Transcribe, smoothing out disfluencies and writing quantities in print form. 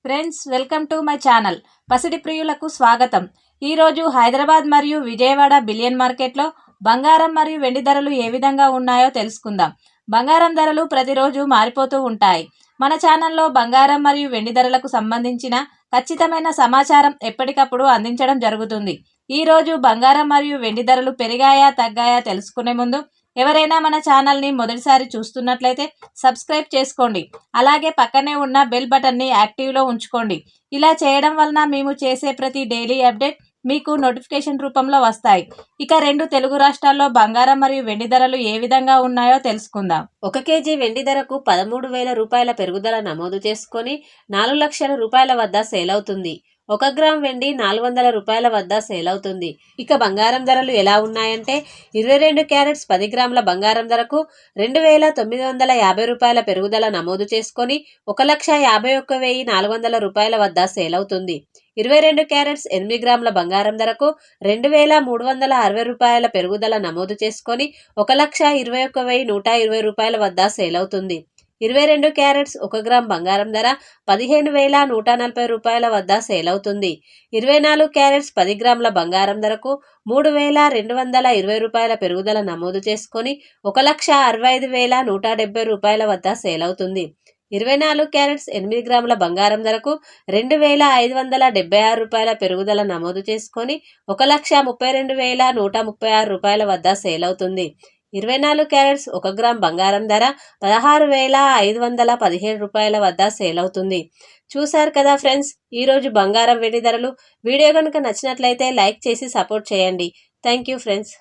Friends, welcome to my channel. పసిడి ప్రియులకు స్వాగతం. ఈరోజు హైదరాబాద్ మరియు విజయవాడ బిలియన్ మార్కెట్లో బంగారం మరియు వెండి ధరలు ఏ విధంగా ఉన్నాయో తెలుసుకుందాం. బంగారం ధరలు ప్రతిరోజు మారిపోతూ ఉంటాయి. మన ఛానల్లో బంగారం మరియు వెండి ధరలకు సంబంధించిన ఖచ్చితమైన సమాచారం ఎప్పటికప్పుడు అందించడం జరుగుతుంది. ఈరోజు బంగారం మరియు వెండి ధరలు పెరిగాయా తగ్గాయా తెలుసుకునే ముందు ఎవరైనా మన ఛానల్ని మొదటిసారి చూస్తున్నట్లయితే సబ్స్క్రైబ్ చేసుకోండి. అలాగే పక్కనే ఉన్న బెల్ బటన్ని యాక్టివ్లో ఉంచుకోండి. ఇలా చేయడం వలన మేము చేసే ప్రతి డైలీ అప్డేట్ మీకు నోటిఫికేషన్ రూపంలో వస్తాయి. ఇక రెండు తెలుగు రాష్ట్రాల్లో బంగారం మరియు వెండి ధరలు ఏ విధంగా ఉన్నాయో తెలుసుకుందాం. 1 కేజీ వెండి ధరకు 13,000 రూపాయల పెరుగుదల నమోదు చేసుకొని 4 లక్షల రూపాయల వద్ద సేల్ అవుతుంది. 1 గ్రామ్ వెండి 400 రూపాయల వద్ద సేల్ అవుతుంది. ఇక బంగారం ధరలు ఎలా ఉన్నాయంటే 22 క్యారెట్స్ 10 గ్రాముల బంగారం ధరకు 2,950 రూపాయల పెరుగుదల నమోదు చేసుకొని 1,51,400 రూపాయల వద్ద సేల్ అవుతుంది. 22 క్యారెట్స్ 8 గ్రాముల బంగారం ధరకు 2,360 రూపాయల పెరుగుదల నమోదు చేసుకొని 1,21,120 రూపాయల వద్ద సేల్ అవుతుంది. 22 క్యారెట్స్ 1 గ్రామ్ బంగారం ధర 15,140 రూపాయల వద్ద సేల్ అవుతుంది. 24 క్యారెట్స్ 10 గ్రాముల బంగారం ధరకు 3,220 రూపాయల పెరుగుదల నమోదు చేసుకొని 1,65,170 రూపాయల వద్ద సేల్ అవుతుంది. 24 క్యారెట్స్ 8 గ్రాముల బంగారం ధరకు 2,576 రూపాయల పెరుగుదల నమోదు చేసుకొని 1,32,136 రూపాయల వద్ద సేల్ అవుతుంది. 24 క్యారెట్స్ 1 గ్రామ్ బంగారం ధర 16,517 రూపాయల వద్ద సేల్ అవుతుంది. చూశారు కదా ఫ్రెండ్స్, ఈరోజు బంగారం వెండి ధరలు. వీడియో కనుక నచ్చినట్లయితే లైక్ చేసి సపోర్ట్ చేయండి. Thank you friends.